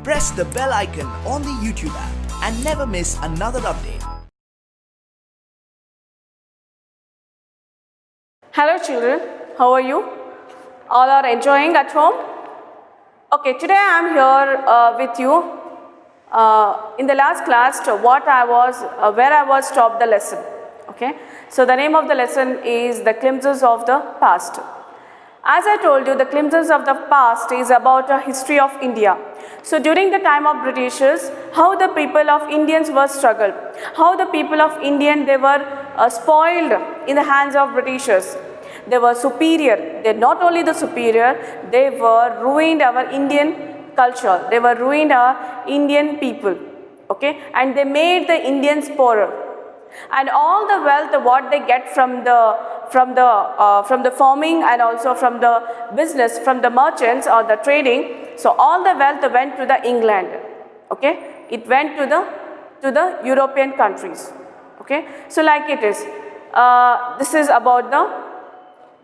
press the bell icon on the YouTube app and never miss another update. Hello children, how are you? All are enjoying at home? Okay, today I am here with you. In the last class, where I was stopped the lesson. Okay, so the name of the lesson is The Glimpses of the Past. As I told you, the glimpses of the past is about a history of India. So during the time of Britishers, how the people of Indians were struggled, how the people of Indian, they were spoiled in the hands of Britishers. They were superior. They not only the superior, they were ruined our Indian culture. They were ruined our Indian people. Okay, and they made the Indians poorer. And all the wealth what they get from the farming and also from the business, from the merchants or the trading, so all the wealth went to the England. Okay, it went to the European countries. Okay, so like it is, this is about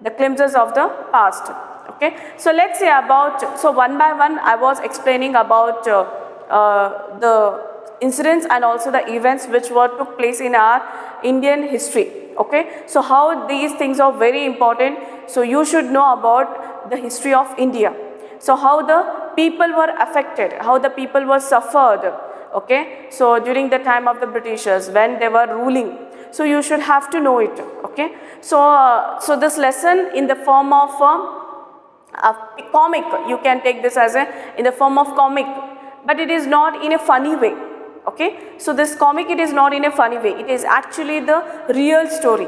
the glimpses of the past. Okay, so let's say about, so one by one I was explaining about the incidents and also the events which took place in our Indian history. Okay, so how these things are very important. So you should know about the history of India. So how the people were affected, how the people were suffered. Okay, so during the time of the Britishers when they were ruling. So you should have to know it. Okay, so this lesson in the form of a comic, you can take this as in the form of comic, but it is not in a funny way. Okay, so this comic, it is not in a funny way, it is actually the real story.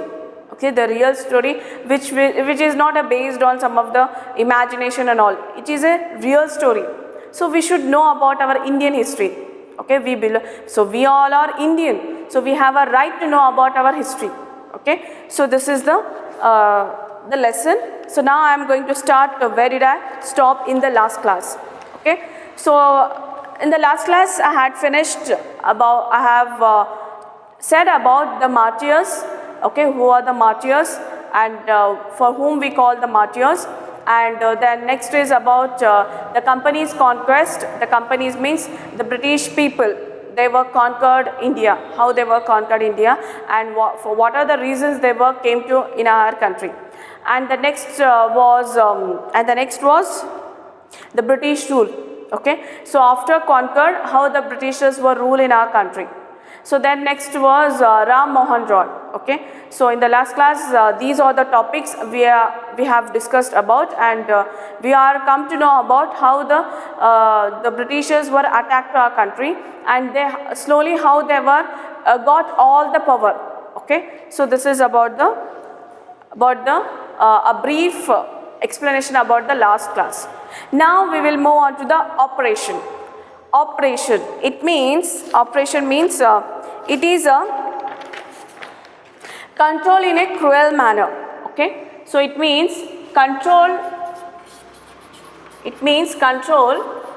Okay, the real story which is not based on some of the imagination and all, it is a real story. So we should know about our Indian history. Okay, so we all are Indian, so we have a right to know about our history. Okay, so this is the lesson. So now I am going to start where did I stop in the last class. Okay, so in the last class I had finished about, I have said about the martyrs. Okay, who are the martyrs and for whom we call the martyrs. And then next is about the company's conquest. The companies means the British people. They were conquered India, how they were conquered India, and for what are the reasons they came to in our country. And the next was the British rule. Okay, so after conquered, how the Britishers were ruled in our country. So then next was Ram Mohan Roy. Okay, so in the last class these are the topics we have discussed about, and we are come to know about how the Britishers were attacked to our country, and they slowly how they were got all the power. Okay, so this is about a brief explanation about the last class. Now we will move on to the operation. Operation, it means, operation means it is a control in a cruel manner. Okay, so it means control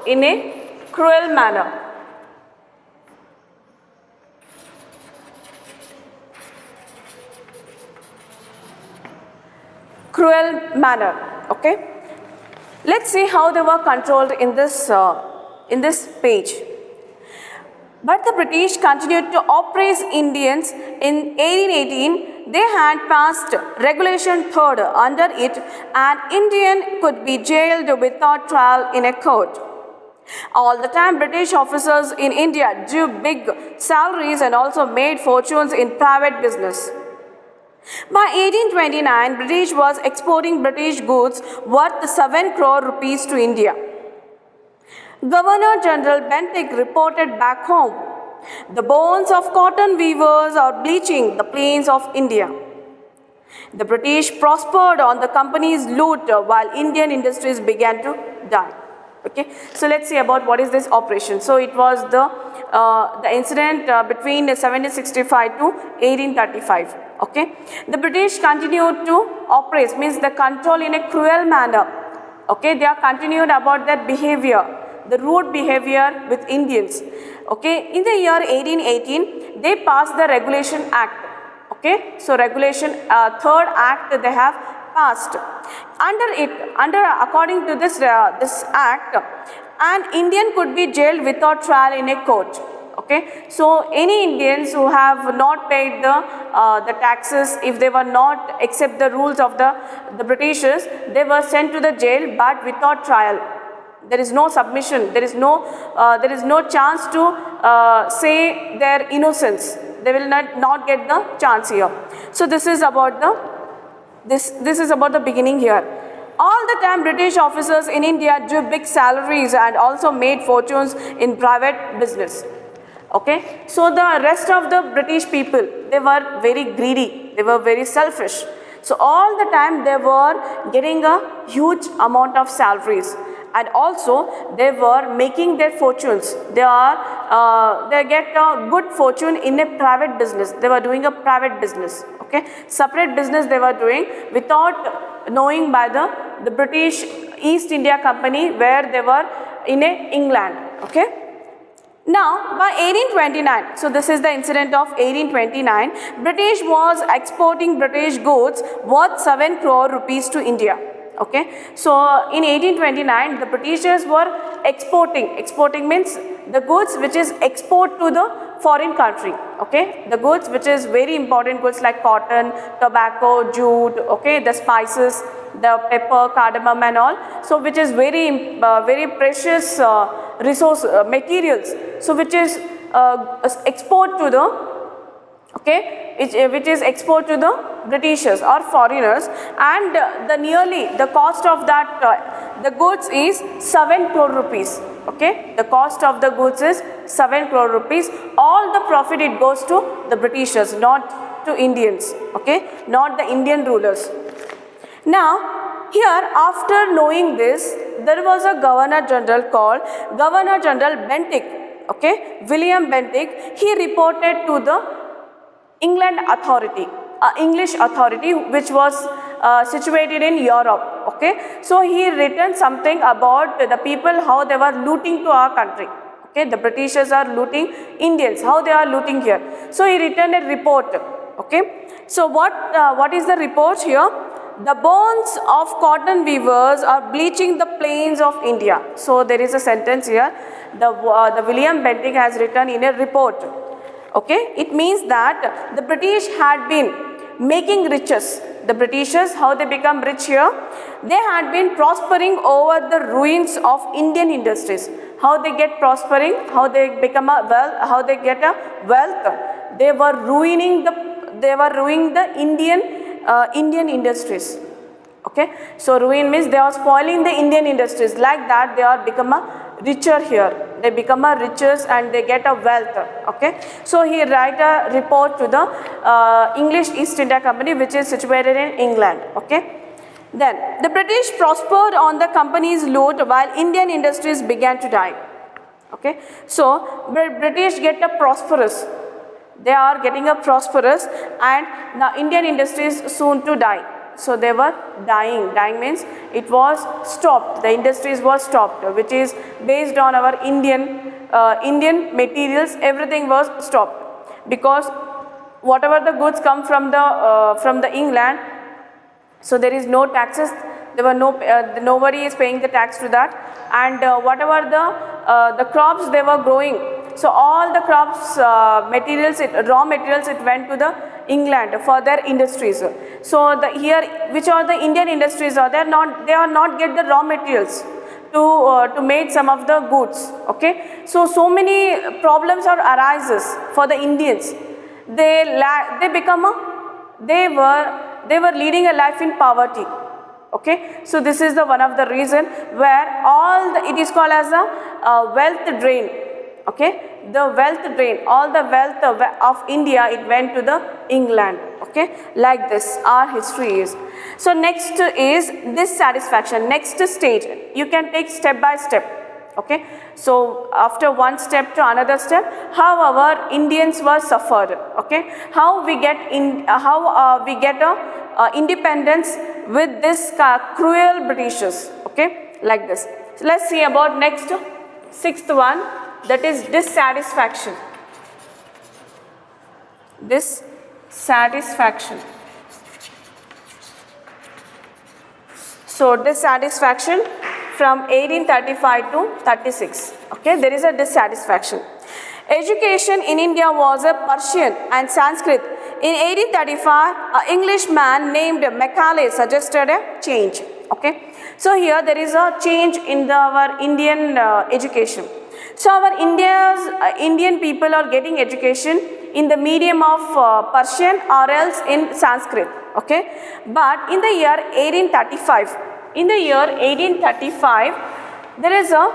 in a cruel manner. Cruel manner. Okay, let's see how they were controlled in this page. But the British continued to oppress Indians. In 1818, they had passed Regulation 3rd. Under it, an Indian could be jailed without trial in a court. All the time, British officers in India drew big salaries and also made fortunes in private business. By 1829, British was exporting British goods worth 7 crore rupees to India. Governor General Bentinck reported back home, the bones of cotton weavers are bleaching the plains of India. The British prospered on the company's loot while Indian industries began to die. Okay, so let's see about what is this operation. So it was the incident between 1765 to 1835. Okay, the British continued to oppress, means the control in a cruel manner. Okay, they are continued about their behavior, the rude behavior with Indians. Okay, in the year 1818, they passed the Regulation Act. Okay, so Regulation 3rd Act they have passed. According to this act, an Indian could be jailed without trial in a court. Okay, so any Indians who have not paid the taxes, if they were not accept the rules of the Britishers, they were sent to the jail, but without trial. There is no submission. There is no chance to say their innocence. They will not get the chance here. So this is about the beginning here. All the time British officers in India drew big salaries and also made fortunes in private business. Okay, so the rest of the British people, they were very greedy, they were very selfish. So all the time they were getting a huge amount of salaries, and also they were making their fortunes. They get a good fortune in a private business. They were doing a private business. Okay, separate business they were doing without knowing by the British East India Company, where they were in England. Okay. Now, by 1829, so this is the incident of 1829, British was exporting British goods worth 7 crore rupees to India. Okay, so in 1829, the Britishers were exporting means the goods which is export to the foreign country. Okay, the goods which is very important goods like cotton, tobacco, jute, okay, the spices, the pepper, cardamom and all, so which is very precious resource materials, so which is export to the which is export to the Britishers or foreigners, and the cost of that the goods is 7 crore rupees. Okay, the cost of the goods is 7 crore rupees. All the profit it goes to the Britishers, not to Indians. Okay, not the Indian rulers. Now, here after knowing this, there was a Governor General called Governor General Bentinck. Okay, William Bentinck. He reported to the England authority, English authority, which was situated in Europe. Okay, so he written something about the people, how they were looting to our country. Okay, the Britishers are looting Indians, how they are looting here. So he written a report. Okay, so what is the report here? The bones of cotton weavers are bleaching the plains of India. So there is a sentence here. The William Bentinck has written in a report. Okay, it means that the British had been making riches. The Britishers, how they become rich here? They had been prospering over the ruins of Indian industries. How they get prospering? How they become how they get a wealth? They were ruining the Indian industries. Okay, so ruin means they are spoiling the Indian industries. Like that, they are become a richer here. They become a riches and they get a wealth. Okay, so he write a report to the English East India Company, which is situated in England. Okay, then the British prospered on the company's loot while Indian industries began to die. Okay, so British get a prosperous. They are getting a prosperous, and the Indian industries soon to die. So they were dying. Dying means it was stopped. The industries was stopped, which is based on our Indian materials. Everything was stopped because whatever the goods come from the England, so there is no taxes. There were nobody is paying the tax to that, and whatever the crops they were growing. So all the crops raw materials it went to the England for their industries. So here which are the Indian industries are they are not get the raw materials to make some of the goods. Okay, so many problems are arises for the Indians. They were leading a life in poverty. Okay, so this is the one of the reason where it is called as a wealth drain. Okay, the wealth drain, all the wealth of India, it went to the England. Okay, like this our history is. So next is dissatisfaction. Next stage, you can take step by step. Okay, so after one step to another step, how our Indians were suffered. Okay, how we get independence with this cruel Britishers. Okay, like this. So let's see about next sixth one, that is dissatisfaction. Dissatisfaction. So dissatisfaction from 1835 to 36. Okay, there is a dissatisfaction. Education in India was a Persian and Sanskrit. In 1835, an Englishman named Macaulay suggested a change. Okay, so here there is a change in our Indian education. So our Indian people are getting education in the medium of Persian or else in Sanskrit. Okay, but in the year 1835, there is a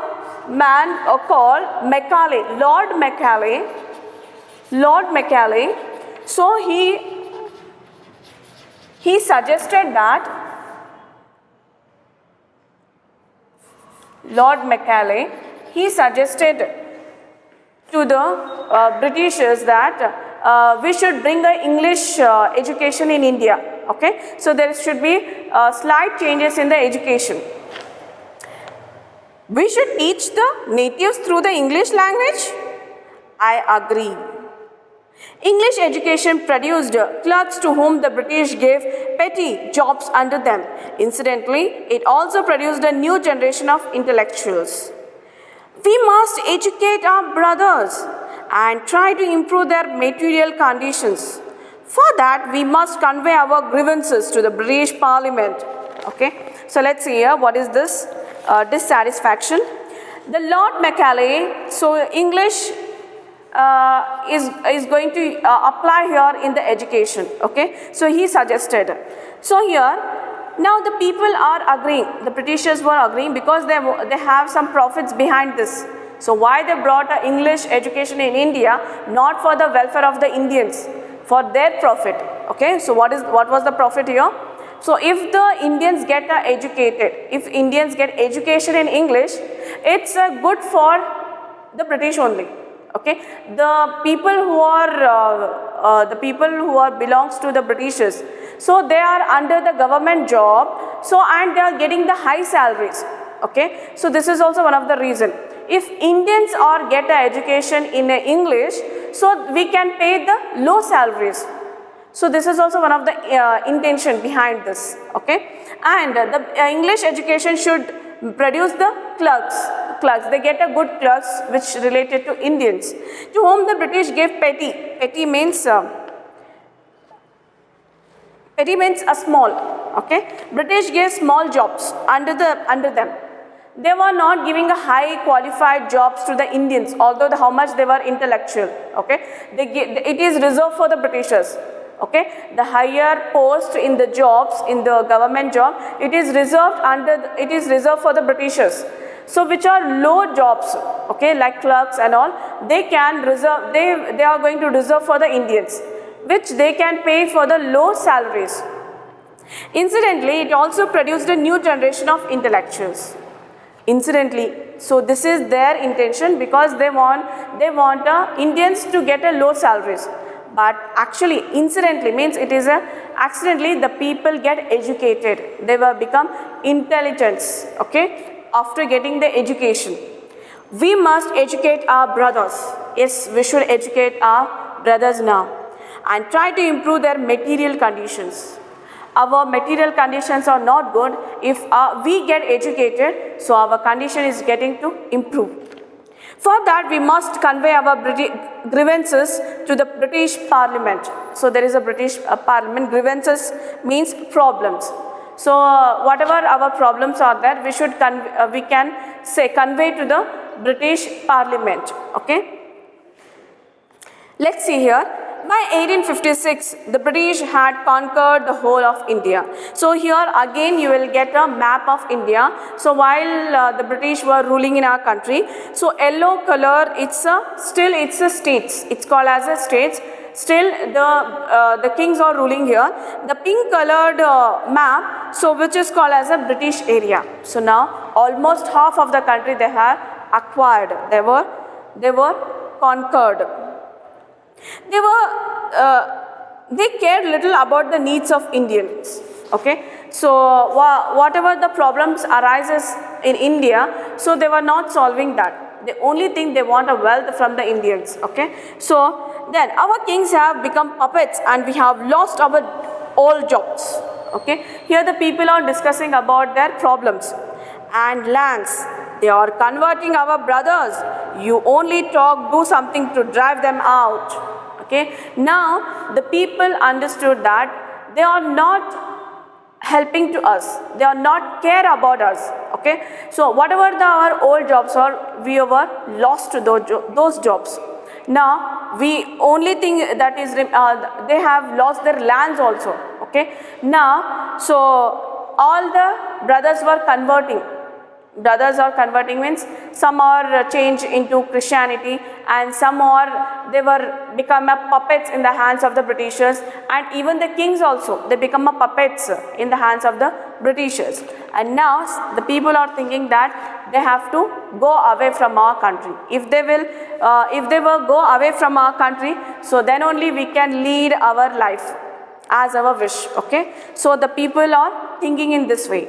man called Macaulay, Lord Macaulay. So he suggested that Lord Macaulay, he suggested to the Britishers that we should bring the English education in India. Okay, so there should be slight changes in the education. We should teach the natives through the English language. I agree. English education produced clerks to whom the British gave petty jobs under them. Incidentally, it also produced a new generation of intellectuals. We must educate our brothers and try to improve their material conditions. For that, we must convey our grievances to the British Parliament. Okay, so let's see here what is this dissatisfaction. The Lord Macaulay, so English is going to apply here in the education. Okay, so he suggested. So here, now the people are agreeing, the Britishers were agreeing because they have some profits behind this. So why they brought a English education in India? Not for the welfare of the Indians, for their profit. Okay, so what was the profit here? So if the Indians get educated, if Indians get education in English, it's good for the British only. Okay, the people who are belongs to the Britishers, so they are under the government job, so and they are getting the high salaries. Okay, so this is also one of the reason. If Indians are get a education in English, so we can pay the low salaries. So this is also one of the intention behind this. Okay, and the English education should produce the clerks. They get a good clerks which related to Indians, to whom the British gave petty. Petty means a small. Okay, British gave small jobs under them. They were not giving a high qualified jobs to the Indians, although how much they were intellectual. Okay, it is reserved for the Britishers. Okay, the higher post in the jobs, in the government job, it is reserved for the Britishers. So which are low jobs, okay, like clerks and all, they can reserve, they are going to reserve for the Indians, which they can pay for the low salaries. Incidentally, it also produced a new generation of intellectuals. Incidentally, so this is their intention, because they want Indians to get a low salaries. But actually, incidentally means it is accidentally the people get educated. They will become intelligents. Okay, after getting the education. We must educate our brothers. Yes, we should educate our brothers now and try to improve their material conditions. Our material conditions are not good. If we get educated, so our condition is getting to improve. For that, we must convey our grievances to the British Parliament. So there is a British Parliament. Grievances means problems. So whatever our problems are there, we should convey to the British Parliament. Okay. Let's see here. By 1856, the British had conquered the whole of India. So here again you will get a map of India. So while the British were ruling in our country, so yellow color, it's a states. It's called as a states. Still the kings are ruling here. The pink colored map, so which is called as a British area. So now almost half of the country they have acquired. They were conquered. They cared little about the needs of Indians. Okay, so whatever the problems arises in India, so they were not solving that. The only thing they want a wealth from the Indians. Okay, so then our kings have become puppets and we have lost our old jobs. Okay, here the people are discussing about their problems. and lands. They are converting our brothers. You only talk, do something to drive them out. Okay. Now the people understood that they are not helping to us. They are not care about us. Okay. So whatever our old jobs are, we were lost to those jobs. Now we only think that is they have lost their lands also. Okay. Now so all the brothers were converting. Brothers are converting means some are changed into Christianity and some are they were become a puppets in the hands of the Britishers, and even the kings also they become a puppets in the hands of the Britishers. And now the people are thinking that they have to go away from our country. If they will go away from our country, so then only we can lead our life as our wish. Okay, so the people are thinking in this way.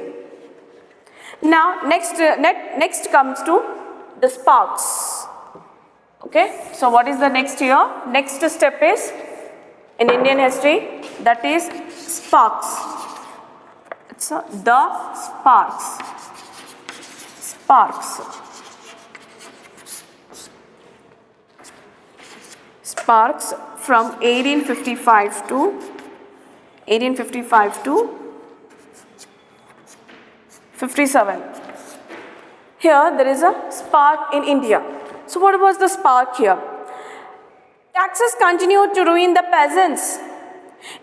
Now next comes to the sparks. Okay, so what is the next here? Next step is in Indian history, that is sparks. It's the sparks. Sparks from 1855 to 57. Here there is a spark in India. So what was the spark here? Taxes continued to ruin the peasants.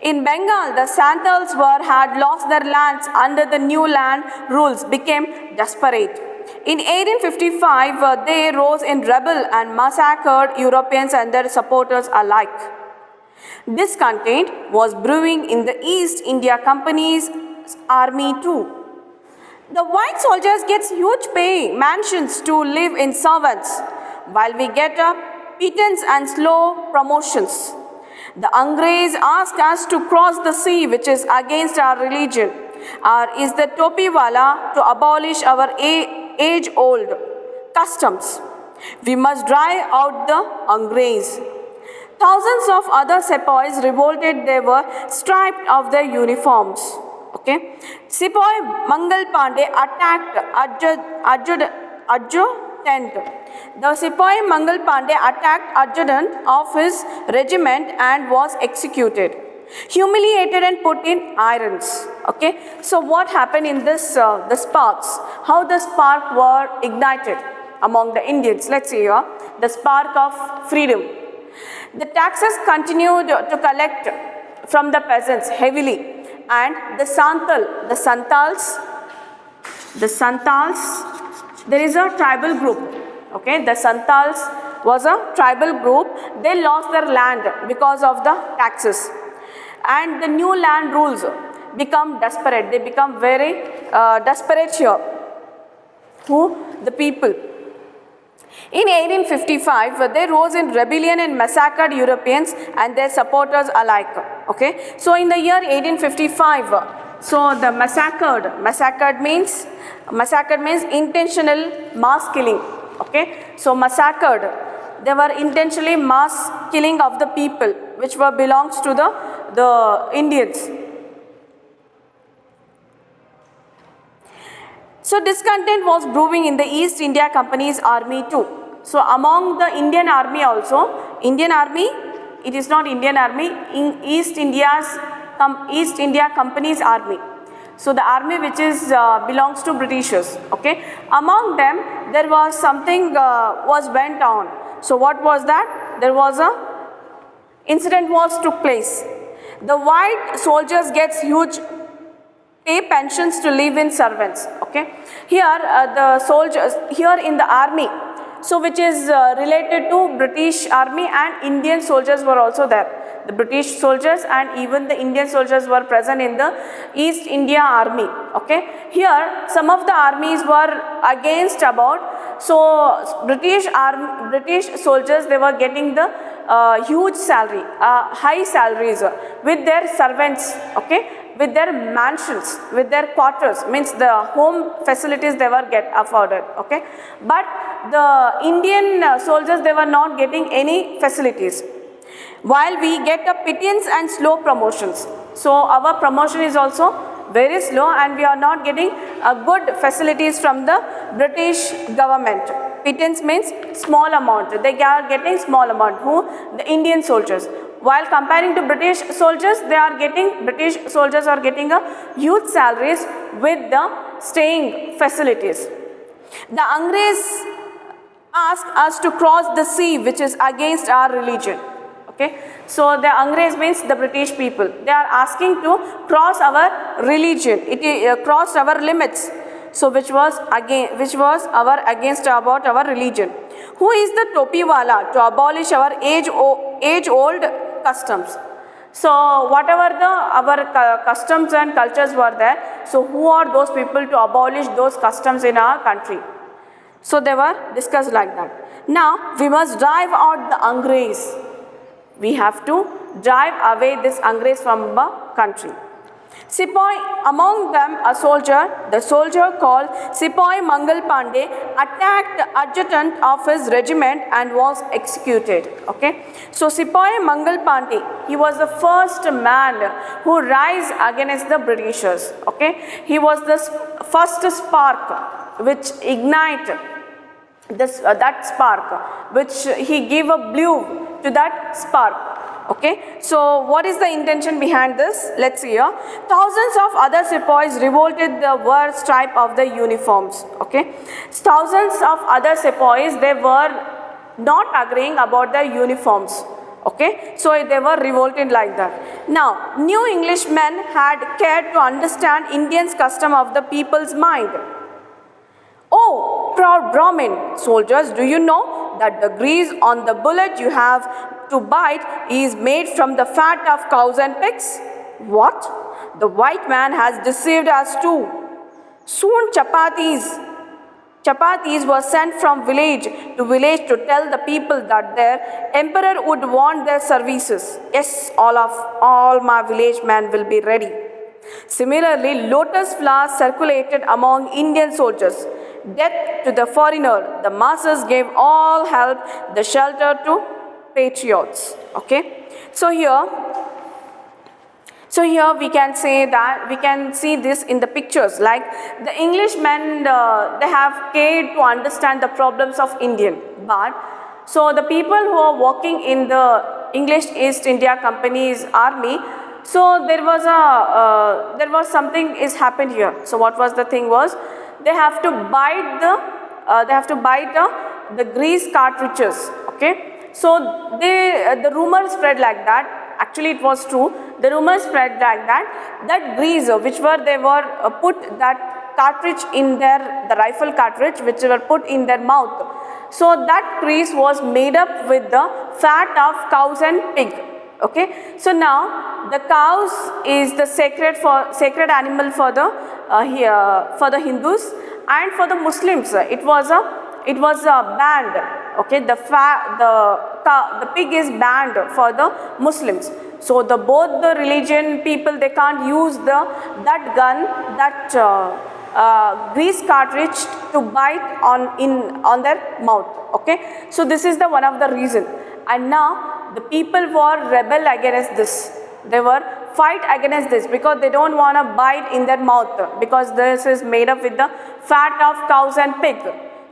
In Bengal, the Santans had lost their lands under the new land rules, became desperate. In 1855, they rose in rebel and massacred Europeans and their supporters alike. Discontent was brewing in the East India Company's army too. The white soldiers get huge pay, mansions to live in servants, while we get a pittance and slow promotions. The Angrez ask us to cross the sea, which is against our religion, or is the Topiwala to abolish our age-old customs. We must drive out the Angrez. Thousands of other Sipois revolted. They were stripped of their uniforms. Okay. Sipoi Mangal Pandey attacked adjutant. The Sipoi Mangal Pandey attacked adjutant of his regiment and was executed, humiliated and put in irons. Okay. So what happened in this the sparks? How the spark were ignited among the Indians? Let's see here. The spark of freedom. The taxes continued to collect from the peasants heavily. And the Santals, there is a tribal group. Okay, the Santals was a tribal group. They lost their land because of the taxes. And the new land rules become desperate. They become very desperate here. Who? The people. In 1855, they rose in rebellion and massacred Europeans and their supporters alike. Okay, so in the year 1855, so the massacred means intentional mass killing. Okay, so massacred, they were intentionally mass killing of the people which were belongs to the Indians. So discontent was brewing in the East India Company's army too. So among the Indian army also, Indian army, it is not Indian army, in East India Company's army. So the army which is belongs to Britishers. Okay, among them there was something was went on. So what was that? There was a incident took place. The white soldiers gets huge pay pensions to live in servants. Okay, here the soldiers here in the army, so which is related to British army, and Indian soldiers were also there. The British soldiers and even the Indian soldiers were present in the East India Army. Okay, here some of the armies were against about, so British soldiers, they were getting the huge salary, high salaries with their servants. Okay, with their mansions, with their quarters, means the home facilities they were afforded. Okay, but the Indian soldiers, they were not getting any facilities, while we get a pittance and slow promotions. So our promotion is also very slow, and we are not getting good facilities from the British government. Pittance means small amount. They are getting small amount. Who? The Indian soldiers. While comparing to British soldiers, British soldiers are getting a huge salaries with the staying facilities. The Angrez ask us to cross the sea, which is against our religion. Okay, so the Angrez means the British people. They are asking to cross our religion. It crossed our limits. So which was against about our religion. Who is the Topiwala to abolish our age-old customs? So whatever our customs and cultures were there, so who are those people to abolish those customs in our country? So they were discussed like that. Now we must drive out the Angrez. We have to drive away this Angrez from the country. Sipoi, among them the soldier called Sipoi Mangal Pandey attacked the adjutant of his regiment and was executed. Okay, so Sipoi Mangal Pandey, he was the first man who rise against the Britishers. Okay, he was the first spark which ignite that spark, which he gave a blue to that spark. Okay, so what is the intention behind this? Let's see here. Thousands of other sepoys revolted the war stripe of the uniforms. Okay, thousands of other sepoys, they were not agreeing about the uniforms. Okay, so they were revolted like that. Now, new Englishmen had cared to understand Indians' custom of the people's mind. Oh, proud Brahmin soldiers, do you know that the grease on the bullet you have to bite is made from the fat of cows and pigs? What? The white man has deceived us too. Soon chapatis were sent from village to tell the people that their emperor would want their services. Yes, all my village men will be ready. Similarly, lotus flowers circulated among Indian soldiers. Death to the foreigner, the masses gave all help, the shelter to patriots. Okay, so here we can say that we can see this in the pictures, like the Englishmen, they have cared to understand the problems of Indian, but so the people who are working in the English East India Company's army, so there was something is happened here. So what was the thing was, they have to bite the grease cartridges. Okay, so the rumor spread like that. Actually, it was true. The rumor spread like that grease they were put that cartridge in the rifle cartridge, which were put in their mouth. So that grease was made up with the fat of cows and pig. Okay, so now the cows is the sacred animal for the Hindus, and for the Muslims it was a banned. Okay, the pig is banned for the Muslims. So both the religion people, they can't use that grease cartridge to bite on their mouth. Okay, so this is the one of the reason. And now the people were rebel against this. They were fight against this because they don't want to bite in their mouth, because this is made up with the fat of cows and pig.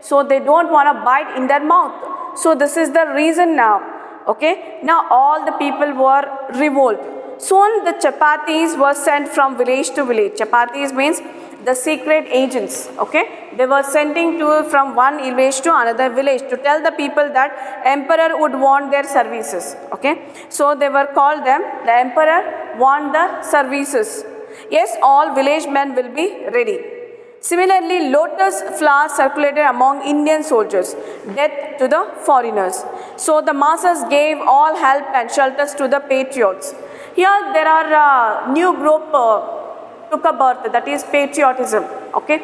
So they don't want to bite in their mouth. So this is the reason now. Okay, now all the people were revolt. Soon the chapatis were sent from village to village. Chapatis means the secret agents. Okay, they were sending from one village to another village to tell the people that emperor would want their services. Okay, so they were called them, the emperor want the services. Yes, all village men will be ready. Similarly, lotus flowers circulated among Indian soldiers. Death to the foreigners. So the masses gave all help and shelters to the patriots. Here there are new group took a birth, that is patriotism. Okay,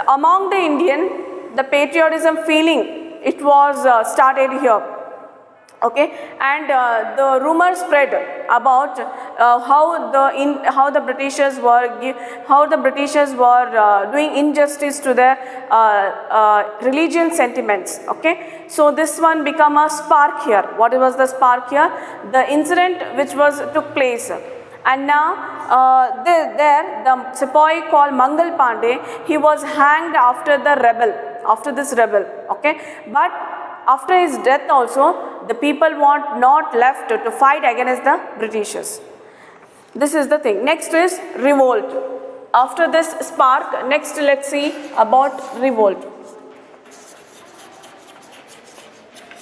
among the Indian, the patriotism feeling, it was started here. Okay, and the rumor spread about how the Britishers were doing injustice to their religion sentiments. Okay, so this one become a spark here. What was the spark here? The incident which took place And now the Sipoi called Mangal Pandey, he was hanged after this rebel, okay. But after his death also, the people were not left to fight against the Britishers. This is the thing. Next is revolt. After this spark, next let's see about revolt.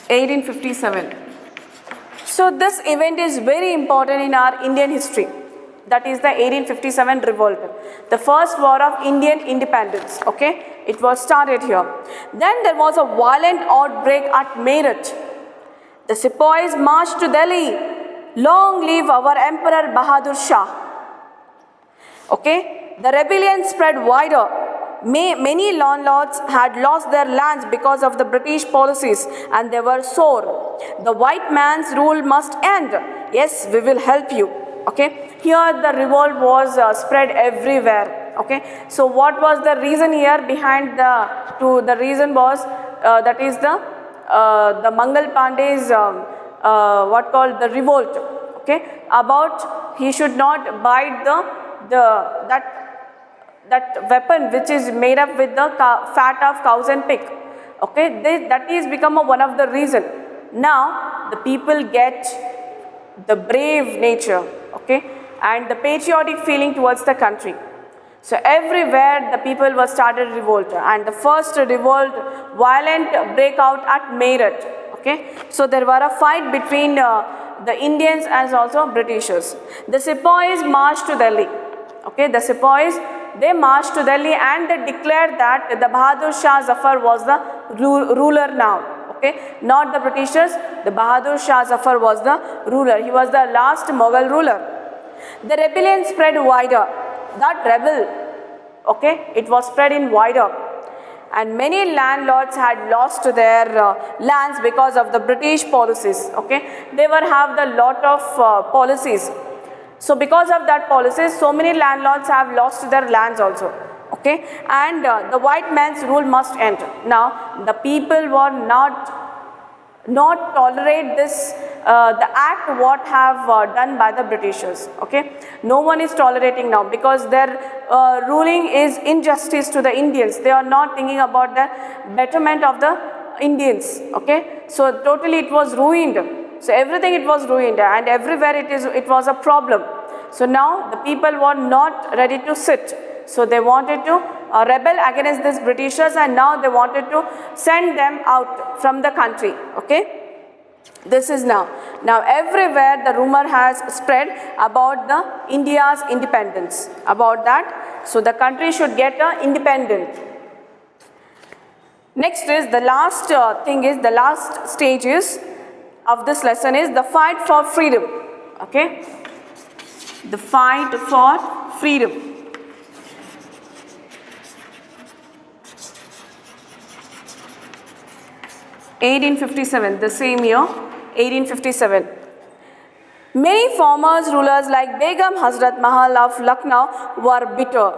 1857. So this event is very important in our Indian history. That is the 1857 revolt, the first war of Indian independence, okay. It was started here. Then there was a violent outbreak at Meerut. The Sipois marched to Delhi. Long live our Emperor Bahadur Shah. Okay. The rebellion spread wider. Many landlords had lost their lands because of the British policies and they were sore. The white man's rule must end. Yes, we will help you. Okay. Here the revolt was spread everywhere. Okay. So what was the reason here behind the reason was that is the Mangal Pandey's what called the revolt. Okay. About he should not bite that weapon which is made up with the fat of cows and pig. Okay. That is become one of the reason. Now the people get the brave nature, okay, and the patriotic feeling towards the country. So everywhere the people were started revolt, and the first revolt violent breakout at Meerut, okay. So there were a fight between the Indians as also Britishers. The Sipois marched to Delhi, okay. The Sipois, they marched to Delhi and they declared that the Bahadur Shah Zafar was the ruler now. Okay, not the Britishers, the Bahadur Shah Zafar was the ruler. He was the last Mughal ruler. The rebellion spread wider. That rebel, okay, it was spread in wider. And many landlords had lost their lands because of the British policies, okay. They were have the lot of policies. So because of that policies, so many landlords have lost their lands also. Okay, and the white man's rule must end. Now the people were not tolerate this the act what have done by the Britishers. Okay, no one is tolerating now because their ruling is injustice to the Indians. They are not thinking about the betterment of the Indians. Okay, so totally it was ruined. So everything it was ruined, and everywhere it was a problem. So now the people were not ready to sit. So they wanted to rebel against these Britishers, and now they wanted to send them out from the country. Okay, this is now everywhere the rumor has spread about the India's independence, about that. So the country should get independent. Next is the last the last stages of this lesson is the fight for freedom. Okay, the fight for freedom. 1857, the same year, 1857. Many former rulers like Begum Hazrat Mahal of Lucknow were bitter.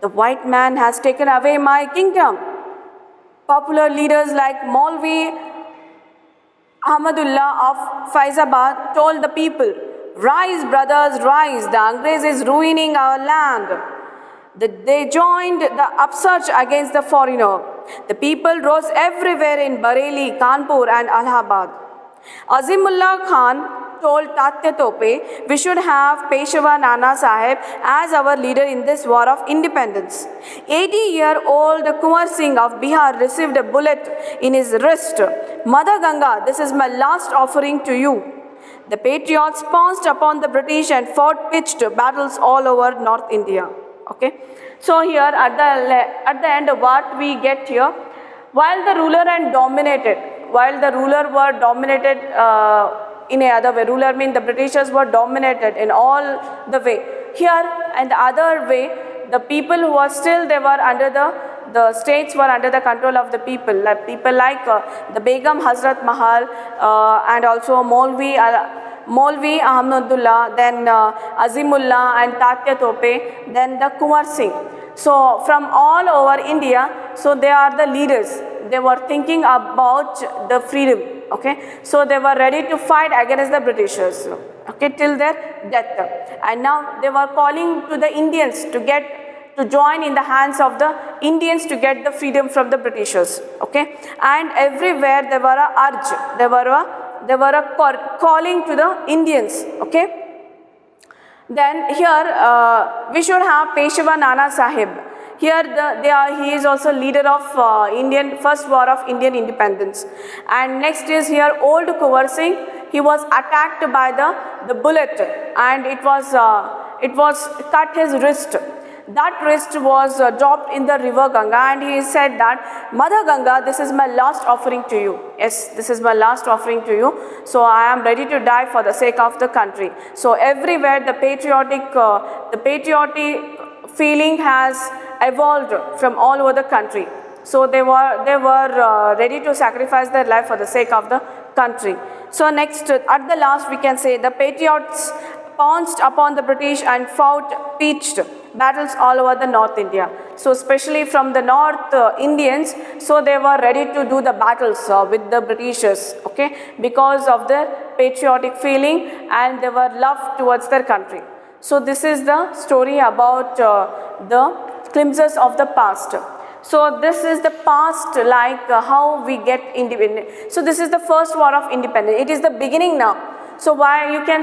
The white man has taken away my kingdom. Popular leaders like Maulvi Ahmadullah of Faizabad told the people, "Rise, brothers, rise, the Angrez is ruining our land." They joined the upsurge against the foreigner. The people rose everywhere in Bareilly, Kanpur and Allahabad. Azimullah Khan told Tatya Tope, "We should have Peshwa Nana Sahib as our leader in this war of independence." 80-year-old Kumar Singh of Bihar received a bullet in his wrist. "Mother Ganga, this is my last offering to you." The patriots pounced upon the British and fought pitched battles all over North India. Okay, so here at the end what we get here, while the ruler were dominated in a other way, ruler means the Britishers were dominated in all the way. Here and the other way, the people who were still, they were under the states were under the control of the people like the Begum Hazrat Mahal and also Maulvi Ahmadullah, then Azimullah and Tatya Tope, then the Kumar Singh. So from all over India, so they are the leaders. They were thinking about the freedom. Okay, so they were ready to fight against the Britishers. okay, till their death. And now they were calling to the Indians to join in the hands of the Indians to get the freedom from the Britishers, okay. And everywhere there were a urge, there were a calling to the Indians, okay. Then here we should have Peshwa Nana Sahib. Here he is also leader of first war of Indian independence. And next is here old Kunwar Singh. He was attacked by the bullet, and it was cut his wrist. That wrist was dropped in the river Ganga, and he said that, Mother Ganga, this is my last offering to you. Yes, this is my last offering to you. So I am ready to die for the sake of the country. So everywhere the patriotic feeling has evolved from all over the country. So they were ready to sacrifice their life for the sake of the country. So next, at the last, we can say the patriots pounced upon the British and fought pitched battles all over the North India. So especially from the North Indians, so they were ready to do the battles with the Britishers, okay, because of their patriotic feeling and they were love towards their country. So this is the story about the glimpses of the past. So this is the past, like how we get independent. So this is the first war of independence. It is the beginning now. So why, you can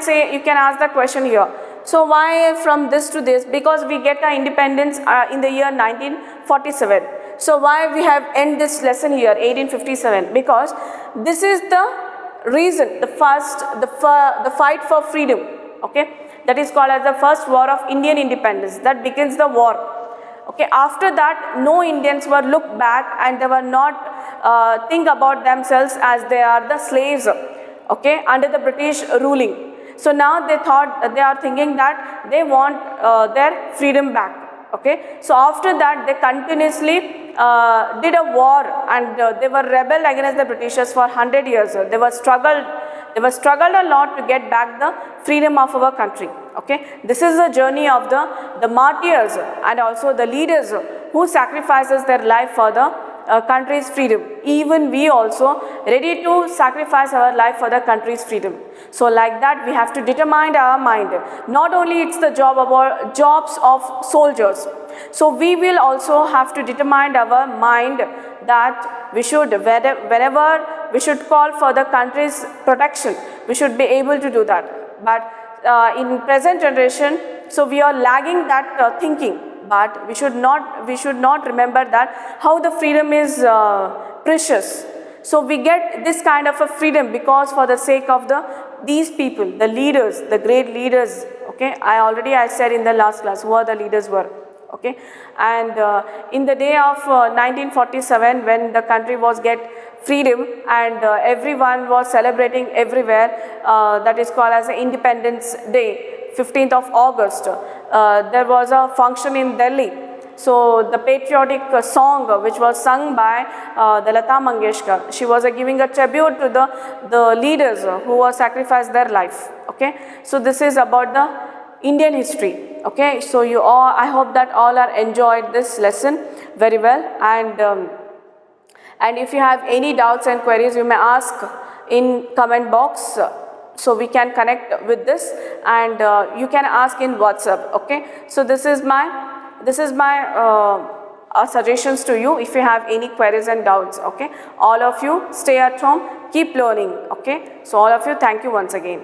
ask the question here. So why from this to this? Because we get our independence in the year 1947. So why we have end this lesson here, 1857? Because this is the reason, the fight for freedom, okay? That is called as the first war of Indian independence. That begins the war. Okay, after that, no Indians were looked back and they were not think about themselves as they are the slaves, okay, under the British ruling. So now they are thinking that they want their freedom back, okay. So after that, they continuously did a war and they were rebelled against the Britishers for 100 years. They were struggled a lot to get back the freedom of our country, okay. This is the journey of the martyrs and also the leaders who sacrifices their life for the country's freedom. Even we also ready to sacrifice our life for the country's freedom. So like that, we have to determine our mind. Not only it's the jobs of soldiers. So we will also have to determine our mind that we should, whenever we should call for the country's protection, we should be able to do that. But in present generation, so we are lagging that thinking. But we should not remember that how the freedom is precious. So we get this kind of a freedom because for the sake of these people, the leaders, the great leaders, okay. I said in the last class who are the leaders were, okay. And in the day of 1947, when the country was get freedom and everyone was celebrating everywhere, that is called as Independence Day, 15th of August, there was a function in Delhi. So the patriotic song which was sung by the Lata Mangeshkar, she was giving a tribute to the leaders who were sacrificed their life, okay. So this is about the Indian history, okay. So I hope that all are enjoyed this lesson very well, and if you have any doubts and queries, you may ask in comment box. So we can connect with this, and you can ask in WhatsApp, okay. So this is my suggestions to you if you have any queries and doubts, okay. All of you stay at home, keep learning, okay. So all of you, thank you once again.